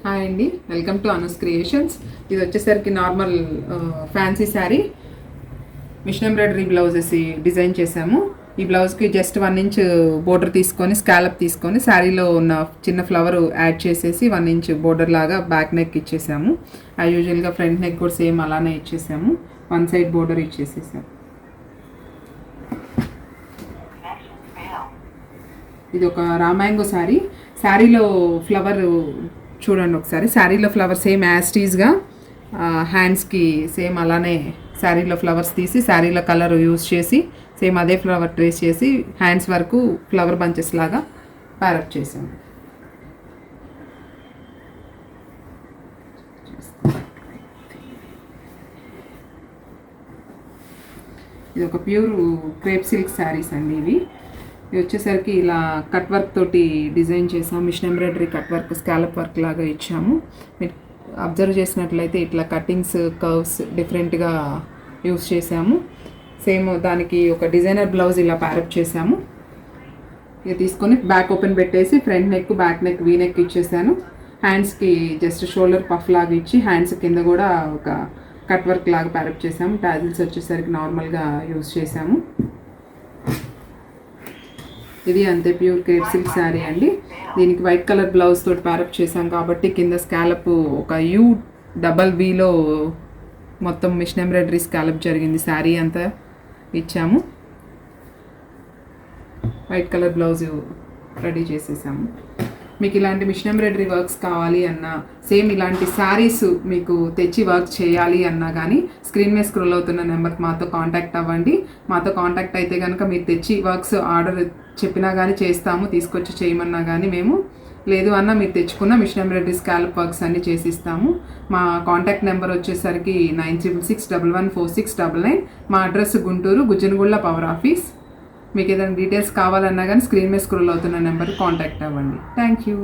Hi అండి, welcome to Anu's creations. ఇది వచ్చేసరికి normal fancy sari machine embroidery blouses design చేసాము. ఈ బ్లౌజ్కి జస్ట్ 1 ఇంచ్ బోర్డర్ తీసుకొని స్కాలప్ తీసుకొని శారీలో ఉన్న చిన్న ఫ్లవర్ యాడ్ చేసేసి 1 ఇంచ్ బోర్డర్ లాగా బ్యాక్ నెక్ ఇచ్చేసాము. యాజ్ యూజువల్గా ఫ్రంట్ నెక్ కూడా సేమ్ అలానే ఇచ్చేసాము. 1 సైడ్ బోర్డర్ ఇచ్చేసేసాము. ఇది ఒక రామాంగో శారీ. శారీలో ఫ్లవర్ చూడండి ఒకసారి. శారీలో ఫ్లవర్ సేమ్ యాస్టీస్గా హ్యాండ్స్కి సేమ్ అలానే శారీలో ఫ్లవర్స్ తీసి శారీలో కలర్ యూజ్ చేసి సేమ్ అదే ఫ్లవర్ ట్రేస్ చేసి హ్యాండ్స్ వరకు ఫ్లవర్ బంచెస్ లాగా ప్యారప్ చేసాము. ఇది ఒక ప్యూర్ క్రేప్ సిల్క్ శారీస్ అండి. ఇవి వచ్చేసరికి ఇలా కట్ వర్క్ తోటి డిజైన్ చేసాము. Machine embroidery cut work scallop work లాగా ఇచ్చాము. మీరు అబ్జర్వ్ చేసినట్లయితే ఇట్లా కటింగ్స్ కర్వ్స్ డిఫరెంట్గా యూస్ చేసాము. సేమ్ దానికి ఒక డిజైనర్ బ్లౌజ్ ఇలా ప్యారప్ చేసాము. ఇక తీసుకొని బ్యాక్ ఓపెన్ పెట్టేసి front neck back neck V neck ఇచ్చేసాను. హ్యాండ్స్కి జస్ట్ షోల్డర్ పఫ్ లాగా ఇచ్చి హ్యాండ్స్ కింద కూడా ఒక కట్ వర్క్ లాగా ప్యారప్ చేసాము. టాజిల్స్ వచ్చేసరికి నార్మల్గా యూస్ చేసాము. ఇది అంతే ప్యూర్ క్రేప్ సిల్క్ శారీ అండి. దీనికి వైట్ కలర్ బ్లౌజ్ తోటి ప్యారప్ చేసాం కాబట్టి కింద స్కాలప్ ఒక యూ డబల్ వీలో మొత్తం మిషన్ ఎంబ్రాయిడరీ స్కాలప్ జరిగింది. శారీ అంతా ఇచ్చాము. వైట్ కలర్ బ్లౌజ్ రెడీ చేసేసాము. మీకు ఇలాంటి మిషన్ ఎంబ్రాయిడరీ వర్క్స్ కావాలి అన్నా సేమ్ ఇలాంటి శారీస్ మీకు తెచ్చి వర్క్ చేయాలి అన్నా కానీ స్క్రీన్ మీద స్క్రోల్ అవుతున్న నెంబర్కి మాతో కాంటాక్ట్ అవ్వండి. మాతో కాంటాక్ట్ అయితే కనుక మీరు తెచ్చి వర్క్స్ ఆర్డర్ చెప్పినా కానీ చేస్తాము. తీసుకొచ్చి చేయమన్నా కానీ మేము, లేదు అన్న మీరు తెచ్చుకున్న మిషన్ ఎంబ్రాయిడరీ స్కాలప్ వర్క్స్ అన్నీ చేసిస్తాము. మా కాంటాక్ట్ నెంబర్ వచ్చేసరికి 9666114699. మా అడ్రస్ గుంటూరు గుజ్జనగుళ్ళ పవర్ ఆఫీస్. మీకు ఏదైనా డీటెయిల్స్ కావాలన్నా కానీ స్క్రీన్ మీద స్క్రోల్ అవుతున్న నెంబర్కి కాంటాక్ట్ అవ్వండి. Thank you.